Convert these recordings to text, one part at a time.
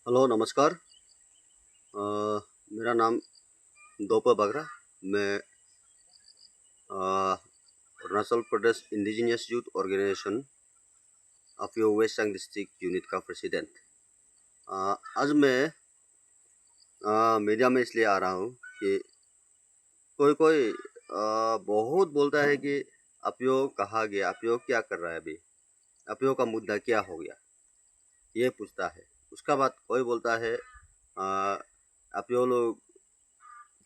Hello नमस्कार। अ, मेरा नाम दोपा बगरा। मैं Arunachal Pradesh indigenous youth organisation of west Siang district unit का प्रेसिडेंट। आज मैं मीडिया में इसलिए आ रहा हूँ कि कोई कोई बहुत बोलता है कि अपियो कहाँ गया, अपियो क्या कर रहा है अभी, अपियो का मुद्दा क्या हो गया, ये पूछता है। उसका बाद कोई बोलता है अपियो लोग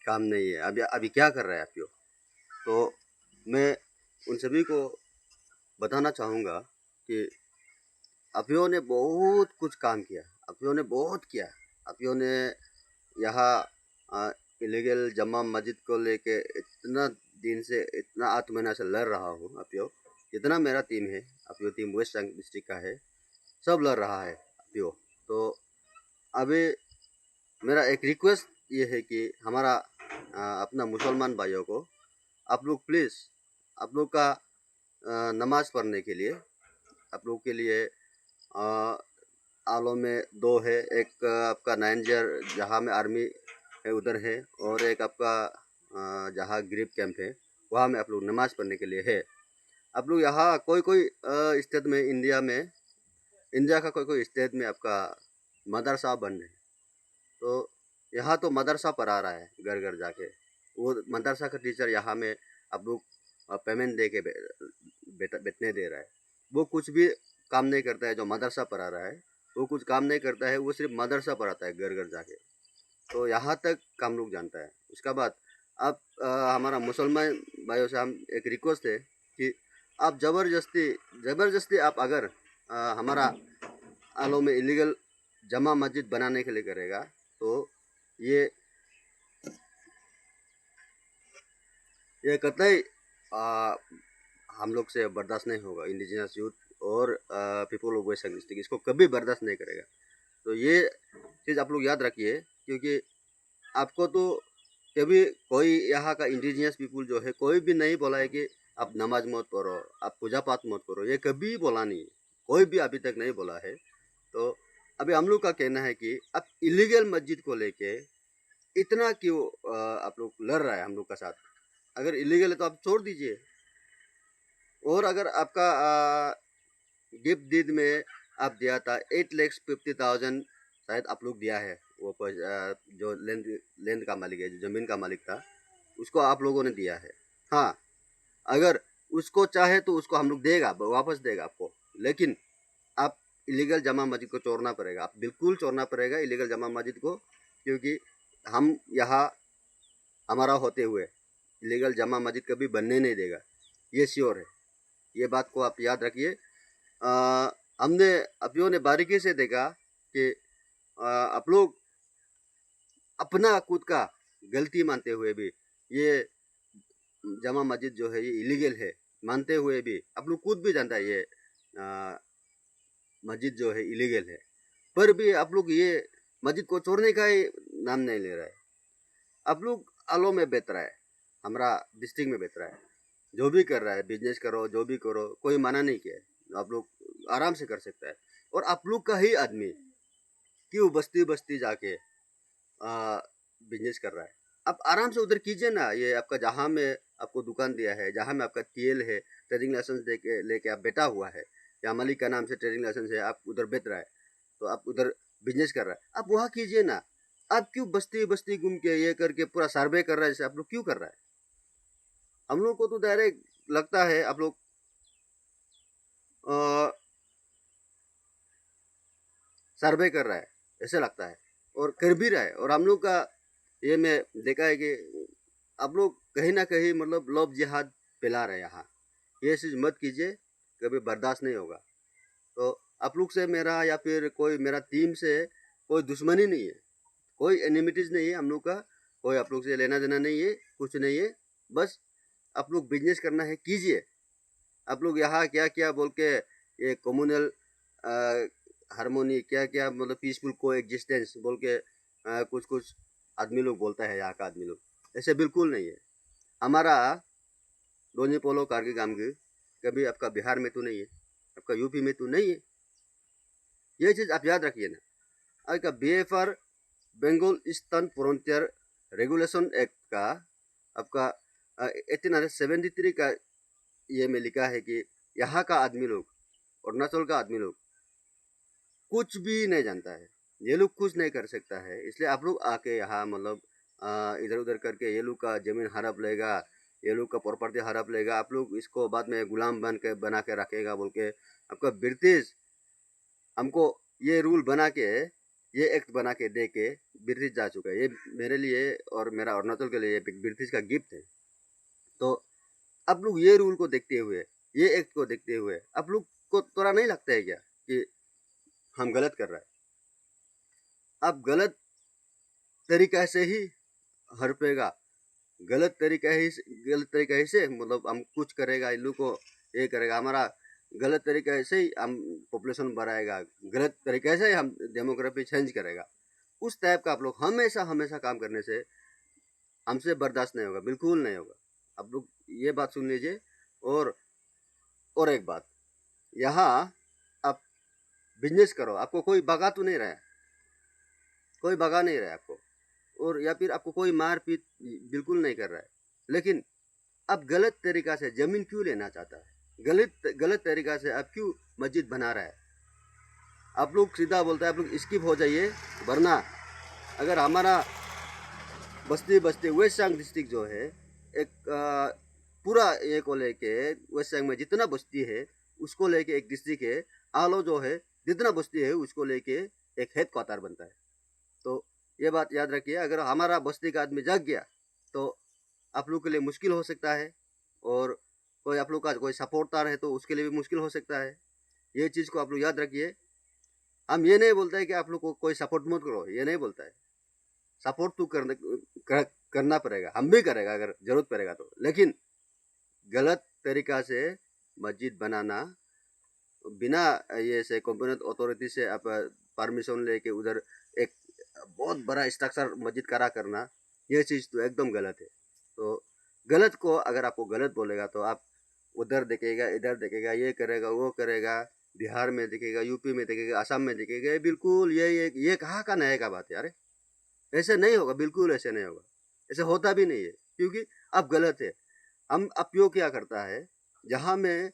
काम नहीं है, अभी अभी क्या कर रहा है अपियो। तो मैं उन सभी को बताना चाहूँगा कि अपियो ने बहुत कुछ काम किया, अपियो ने बहुत किया। अपियो ने यहाँ इलीगल जमा मस्जिद को लेके इतना दिन से, इतना 8 महीना से लड़ रहा हूँ। अपियो जितना मेरा टीम है, अपियो टीम वेस्ट सियांग डिस्ट्रिक्ट का है, सब लड़ रहा है अपियो। तो अभी मेरा एक रिक्वेस्ट ये है कि हमारा अपना मुसलमान भाइयों को, आप लोग प्लीज़, आप लोग का नमाज पढ़ने के लिए, आप लोग के लिए आलो में दो है, एक आपका नाइंजर जहाँ में आर्मी है उधर है, और एक आपका जहाँ ग्रिप कैंप है वहाँ में आप लोग नमाज पढ़ने के लिए है। आप लोग यहाँ कोई कोई स्टेट में, इंडिया का कोई कोई स्टेट में आपका मदरसा बन रहे हैं। तो यहाँ तो मदरसा पढ़ा रहा है घर घर जाके, वो मदरसा का टीचर यहाँ में आप लोग पेमेंट दे के बैठने दे रहा है। वो कुछ भी काम नहीं करता है जो मदरसा पढ़ा रहा है, वो कुछ काम नहीं करता है, वो सिर्फ मदरसा पढ़ाता है घर घर जाके। तो यहाँ तक काम लोग जानता है। उसका बाद अब हमारा मुसलमान भाइयों से हम एक रिक्वेस्ट है कि आप ज़बरदस्ती ज़बरदस्ती आप अगर हमारा आलो में इलीगल जमा मस्जिद बनाने के लिए करेगा, तो ये ये कतई हम लोग से बर्दाश्त नहीं होगा। इंडिजिनस यूथ और पीपल ऑफ वेस्ट डिस्ट्रिक्ट इसको कभी बर्दाश्त नहीं करेगा। तो ये चीज़ आप लोग याद रखिए, क्योंकि आपको तो कभी कोई यहाँ का इंडिजिनियस पीपल जो है कोई भी नहीं बोला है कि आप नमाज मत पढ़ो, आप पूजा पाठ मत करो, ये कभी बोला नहीं, कोई भी अभी तक नहीं बोला है। तो अभी हम लोग का कहना है कि आप इलीगल मस्जिद को लेके इतना क्यों आप लोग लड़ रहा है हम लोग का साथ। अगर इलीगल है तो आप छोड़ दीजिए। और अगर आपका गिफ्ट डीड में आप दिया था 8,50,000, शायद आप लोग दिया है, वो जो लैंड का मालिक है, जो ज़मीन का मालिक था, उसको आप लोगों ने दिया है। हाँ, अगर उसको चाहे तो उसको हम लोग देगा, वापस देगा आपको। लेकिन आप इलीगल जमा मस्जिद को छोड़ना पड़ेगा, आप बिल्कुल छोड़ना पड़ेगा इलीगल जमा मस्जिद को, क्योंकि हम यहाँ हमारा होते हुए इलीगल जमा मस्जिद कभी बनने नहीं देगा, ये श्योर है। ये बात को आप याद रखिए। हमने अपियों ने बारीकी से देखा कि आप लोग अपना खुद का गलती मानते हुए भी, ये जमा मस्जिद जो है ये इलीगल है मानते हुए भी, आप लोग खुद भी जानता है ये मस्जिद जो है इलीगल है, पर भी आप लोग ये मस्जिद को छोड़ने का ही नाम नहीं ले रहा है। आप लोग आलो में बेच रहा है, हमारा डिस्ट्रिक्ट में बेच रहा है, जो भी कर रहा है, बिजनेस करो, जो भी करो, कोई मना नहीं किया है, आप लोग आराम से कर सकता है। और आप लोग का ही आदमी क्यों बस्ती बस्ती जाके बिजनेस कर रहा है। आप आराम से उधर कीजिए ना। ये आपका जहाँ में आपको दुकान दिया है, जहाँ में आपका टीएल है, ट्रेडिंग लाइसेंस दे के लेके आप बैठा हुआ है, या मालिक का नाम से ट्रेडिंग लाइसेंस है, आप उधर बेच रहा है, तो आप उधर बिजनेस कर रहा है, आप वहाँ कीजिए ना। आप क्यों बस्ती बस्ती घूम के ये करके पूरा सर्वे कर रहा है, जैसे आप लोग क्यों कर रहा है। हम लोग को तो डायरेक्ट लगता है आप लोग सर्वे कर रहा है, ऐसे लगता है, और कर भी रहा है। और हम लोग का ये मैं देखा है कि आप लोग कहीं ना कहीं मतलब लव जिहाद फैला रहे हैं यहाँ। ये चीज़ मत कीजिए, कभी बर्दाश्त नहीं होगा। तो आप लोग से मेरा या फिर कोई मेरा टीम से कोई दुश्मनी नहीं है, कोई एनिमिटीज नहीं है हम लोग का, कोई आप लोग से लेना देना नहीं है, कुछ नहीं है। बस आप लोग बिजनेस करना है कीजिए। आप लोग यहाँ क्या क्या बोल के ये कम्युनल हारमोनी क्या क्या मतलब पीसफुल को एग्जिस्टेंस बोल के कुछ कुछ आदमी लोग बोलता है यहाँ का आदमी लोग, ऐसे बिल्कुल नहीं है। हमारा दोनी पोलो कारगिल गामगी कभी आपका बिहार में तो नहीं है, आपका यूपी में तो नहीं है। ये चीज़ आप याद रखिए ना। आपका BFR Bengal eastern frontier regulation act का आपका 1873 का ये में लिखा है कि यहाँ का आदमी लोग, अरुणाचल का आदमी लोग कुछ भी नहीं जानता है, ये लोग कुछ नहीं कर सकता है। इसलिए आप लोग आके यहाँ मतलब इधर उधर करके ये लोग का जमीन हड़प लेगा, ये लोग का प्रॉपर्टी हड़प लेगा, आप लोग इसको बाद में गुलाम बना के रखेगा बोल के आपका ब्रिटिश हमको ये रूल बना के, ये एक्ट बना के दे के ब्रिटिश जा चुका है। ये मेरे लिए और मेरा अरुणाचल के लिए ब्रिटिश का गिफ्ट है। तो आप लोग ये रूल को देखते हुए, ये एक्ट को देखते हुए आप लोग को थोड़ा नहीं लगता है क्या कि हम गलत कर रहा है? आप गलत तरीका से ही हड़पेगा, गलत तरीका ही से मतलब हम कुछ करेगा, इन लोग को ये करेगा, हमारा गलत तरीके से ही हम पॉपुलेशन बढ़ाएगा, गलत तरीके से ही हम डेमोग्राफी चेंज करेगा। उस टाइप का आप लोग हमेशा हमेशा काम करने से हमसे बर्दाश्त नहीं होगा, बिल्कुल नहीं होगा। आप लोग ये बात सुन लीजिए। और एक बात, यहाँ आप बिजनेस करो, आपको कोई भगा तो नहीं रहा है, कोई भगा नहीं रहा है आपको, और या फिर आपको कोई मार पीट बिल्कुल नहीं कर रहा है, लेकिन आप गलत तरीका से जमीन क्यों लेना चाहता है? गलत तरीका से आप क्यों मस्जिद बना रहा है? आप लोग सीधा बोलते हैं, आप लोग स्किप हो जाइए, वरना अगर हमारा बस्ती वेस्ट सियांग डिस्ट्रिक्ट जो है, एक पूरा ये को लेके वेस्ट सियांग में जितना बस्ती है उसको लेके एक डिस्ट्रिक्ट है, आलो जो है जितना बस्ती है उसको लेके एक हेड क्वार्टर बनता है। तो ये बात याद रखिए, अगर हमारा बस्ती का आदमी जग गया तो आप लोग के लिए मुश्किल हो सकता है, और कोई आप लोग का कोई सपोर्टर है तो उसके लिए भी मुश्किल हो सकता है। ये चीज़ को आप लोग याद रखिए। हम ये नहीं बोलते हैं कि आप लोग को कोई सपोर्ट मत करो, ये नहीं बोलता है। सपोर्ट तो करना पड़ेगा, हम भी करेगा अगर जरूरत पड़ेगा तो, लेकिन गलत तरीका से मस्जिद बनाना, बिना ये से कॉम्पिटेंट अथॉरिटी से आप परमिशन लेके उधर एक बहुत बड़ा स्ट्रक्चर मस्जिद खड़ा करना, ये चीज़ तो एकदम गलत है। तो गलत को अगर आपको गलत बोलेगा तो आप उधर देखेगा, इधर देखेगा, ये करेगा, वो करेगा, बिहार में देखेगा, यूपी में देखेगा, असम में देखेगा, बिल्कुल ये कहाँ का नए का बात है? अरे ऐसे नहीं होगा, बिल्कुल ऐसे नहीं होगा, ऐसे होता भी नहीं है, क्योंकि अब गलत है। हम उपयोग क्या करता है, जहाँ में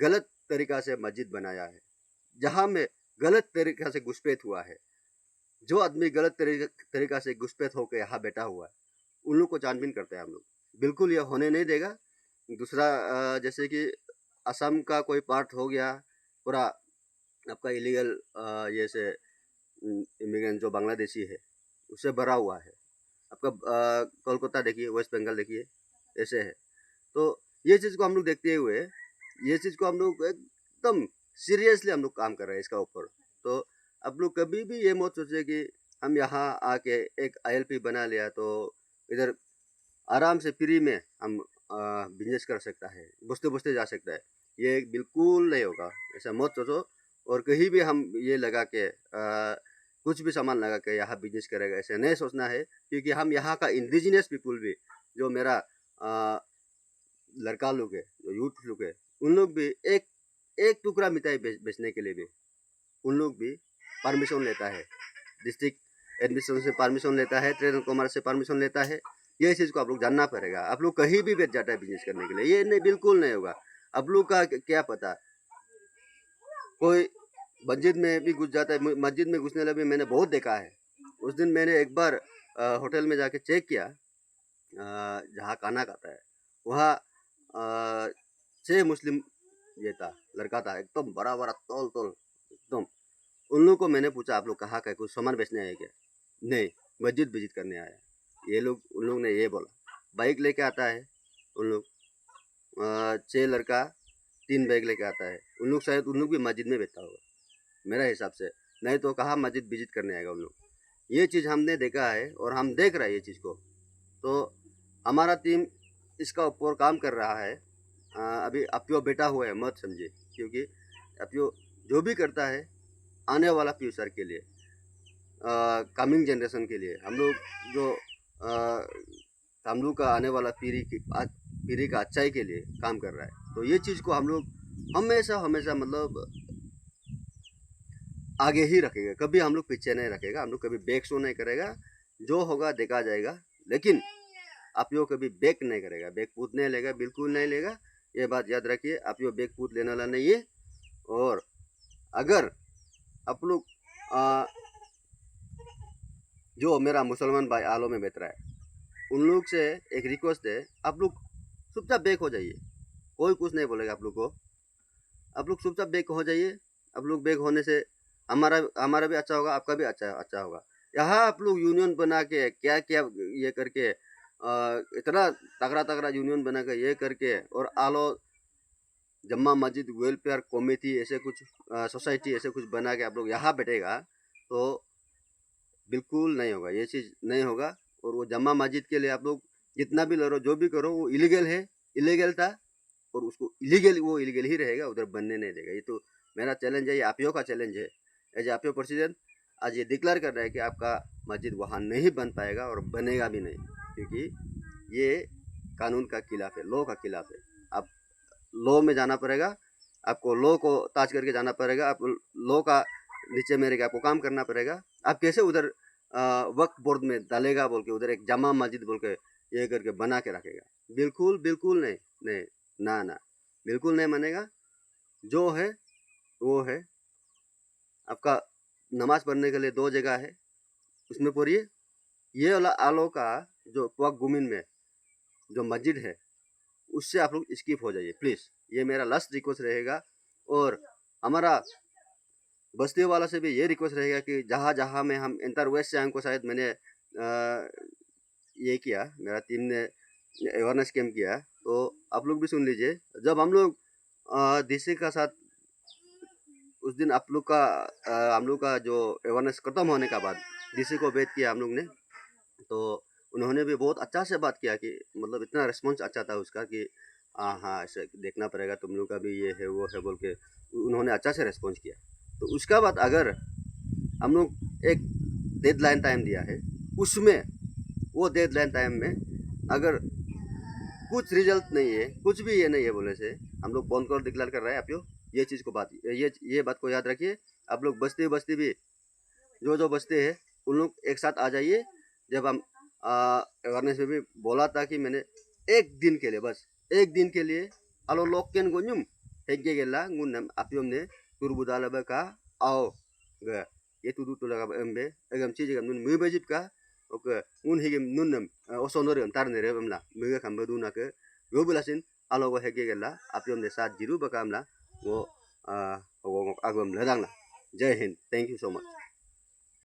गलत तरीका से मस्जिद बनाया है, जहाँ में गलत तरीका से घुसपैठ हुआ है, जो आदमी गलत तरीका से घुसपैठ होकर यहाँ बैठा हुआ है, उन लोग को छानबीन करते हैं हम लोग, बिल्कुल ये होने नहीं देगा। दूसरा जैसे कि असम का कोई पार्ट हो गया पूरा आपका इलीगल ये से इमिग्रेंट जो बांग्लादेशी है उससे भरा हुआ है। आपका कोलकाता देखिए, वेस्ट बंगाल देखिए, ऐसे है। तो ये चीज़ को हम लोग देखते हुए, ये चीज़ को हम लोग एकदम सीरियसली हम लोग काम कर रहे हैं इसका ऊपर। तो आप लोग कभी भी ये मत सोचे कि हम यहाँ आके एक ILP बना लिया तो इधर आराम से फ्री में हम बिजनेस कर सकता है, बसते बसते जा सकता है, ये बिल्कुल नहीं होगा, ऐसा मत सोचो। और कहीं भी हम ये लगा के कुछ भी सामान लगा के यहाँ बिजनेस करेगा, ऐसे नहीं सोचना है, क्योंकि हम यहाँ का इंडिजिनियस पीपुल भी, जो मेरा लड़का लोग है, जो यूथ लोग है, उन लोग भी एक टुकड़ा मिठाई बेचने के लिए भी उन लोग भी परमिशन लेता है, डिस्ट्रिक्ट एडमिनिस्ट्रेशन से परमिशन लेता है, ट्रेड एंड कॉमर्स से परमिशन लेता है। ये चीज़ को आप लोग जानना पड़ेगा। आप लोग कहीं भी बैठ जाता है बिजनेस करने के लिए, ये नहीं, बिल्कुल नहीं होगा। आप लोग का क्या पता, कोई मस्जिद में भी घुस जाता है। मस्जिद में घुसने लगे मैंने बहुत देखा है। उस दिन मैंने एक बार होटल में जाके चेक किया, जहाँ खाना खाता है वहाँ 6 मुस्लिम ये था, लड़का था, एकदम बड़ा बड़ा तौल एकदम। उन लोगों को मैंने पूछा, आप लोग कहाँ का, कुछ सामान बेचने आए क्या? नहीं, मस्जिद विजिट करने आया। उन लोग ने ये बोला। बाइक लेके आता है उन लोग, 6 लड़का 3 बैग लेके आता है। उन लोग शायद उन लोग भी मस्जिद में बैठा होगा मेरा हिसाब से, नहीं तो कहाँ मस्जिद विजिट करने आएगा उन लोग। ये चीज़ हमने देखा है और हम देख रहे हैं ये चीज़ को। तो हमारा टीम इसका ऊपर काम कर रहा है। अभी अपियो बेटा हुआ है, मत समझिए, क्योंकि अपियो जो भी करता है आने वाला फ्यूचर के लिए, कमिंग जनरेशन के लिए, हम लोग जो हम लोग का आने वाला पीढ़ी का अच्छाई के लिए काम कर रहा है। तो ये चीज़ को हम लोग हमेशा हमेशा मतलब आगे ही रखेगा, कभी हम लोग पीछे नहीं रखेगा, हम लोग कभी बैक शो नहीं करेगा। जो होगा देखा जाएगा, लेकिन आप यो कभी बैक नहीं करेगा, बैक फुट नहीं लेगा, बिल्कुल नहीं लेगा। ये बात याद रखिए, आप यो बैक फुट लेने वाला नहीं है। और अगर आप लोग जो मेरा मुसलमान भाई आलो में बैठ रहा है, उन लोग से एक रिक्वेस्ट है, आप लोग चुपचाप बैक हो जाइए, कोई कुछ नहीं बोलेगा आप लोग को। आप लोग चुपचाप बैक हो जाइए। आप लोग बैक होने से हमारा हमारा भी अच्छा होगा, आपका भी अच्छा होगा। यहाँ आप लोग यूनियन बना के क्या क्या ये करके इतना तगड़ा तगड़ा यूनियन बना के ये करके, और आलो जम्मा मस्जिद वेलफेयर कमेटी ऐसे कुछ सोसाइटी ऐसे कुछ बना के आप लोग यहाँ बैठेगा तो बिल्कुल नहीं होगा, ये चीज़ नहीं होगा। और वो जम्मा मस्जिद के लिए आप लोग जितना भी लड़ो, जो भी करो, वो इलीगल है, इलीगल था, और उसको इलीगल वो इलीगल ही रहेगा, उधर बनने नहीं देगा। ये तो मेरा चैलेंज है, ये आप का चैलेंज है। एज आप प्रेसिडेंट आज ये डिक्लेयर कर रहा है कि आपका मस्जिद वहाँ नहीं बन पाएगा और बनेगा भी नहीं, क्योंकि ये कानून का खिलाफ है, लॉ का खिलाफ है। आप लॉ में जाना पड़ेगा, आपको लॉ को ताज करके जाना पड़ेगा, आप लॉ का नीचे में रहेगा, आपको काम करना पड़ेगा। आप कैसे उधर वक्फ बोर्ड में डालेगा बोल के उधर एक जमा मस्जिद बोल के ये करके बना के रखेगा? बिल्कुल बिल्कुल नहीं, नहीं, ना ना, बिल्कुल नहीं मानेगा। जो है वो है। आपका नमाज पढ़ने के लिए 2 जगह है, उसमें पढ़िए। ये वाला आलो का जो पक गुमिन में जो मस्जिद है, उससे आप लोग स्किप हो जाइए प्लीज़, ये मेरा लास्ट रिक्वेस्ट रहेगा। और हमारा बस्ती वाला से भी ये रिक्वेस्ट रहेगा कि जहाँ जहाँ में हम इंटर वेस्ट से को शायद मैंने ये किया, मेरा टीम ने अवेयरनेस कैम्प किया, तो आप लोग भी सुन लीजिए। जब हम लोग डीसी का साथ उस दिन हम लोग का जो अवेयरनेस खत्म होने का बाद डीसी को भेज किया हम लोग ने, तो उन्होंने भी बहुत अच्छा से बात किया कि मतलब इतना रिस्पॉन्स अच्छा था उसका कि हाँ ऐसे देखना पड़ेगा, तुम लोग का भी ये है वो है बोल के उन्होंने अच्छा से रिस्पॉन्स किया। तो उसका बाद अगर हम लोग एक डेडलाइन टाइम दिया है, उसमें वो डेडलाइन टाइम में अगर कुछ रिजल्ट नहीं है, कुछ भी ये नहीं है बोले से हम लोग बंद कर डिक्लेयर कर रहे हैं। आप ये चीज़ को बात ये बात को याद रखिए। आप लोग बस्ती बस्ती भी जो बस्ते हैं उन लोग एक साथ आ जाइए। जब हम अवेयरनेस में भी बोला था कि मैंने एक दिन के लिए, बस एक दिन के लिए alo lokken gonyum hegge gela ngunam apiom ne turbudala ba ka ao ga ye tudu tulaga ba embe egam chi jegam nun mu bajip ka oke ngun higem nunnam osonore tar ne rebamla muga kamba duna ke go bulasin alo ba hegge gela apiom ne sat jiru ba kamla wo agom ladang la. Jai Hind, thank you so much.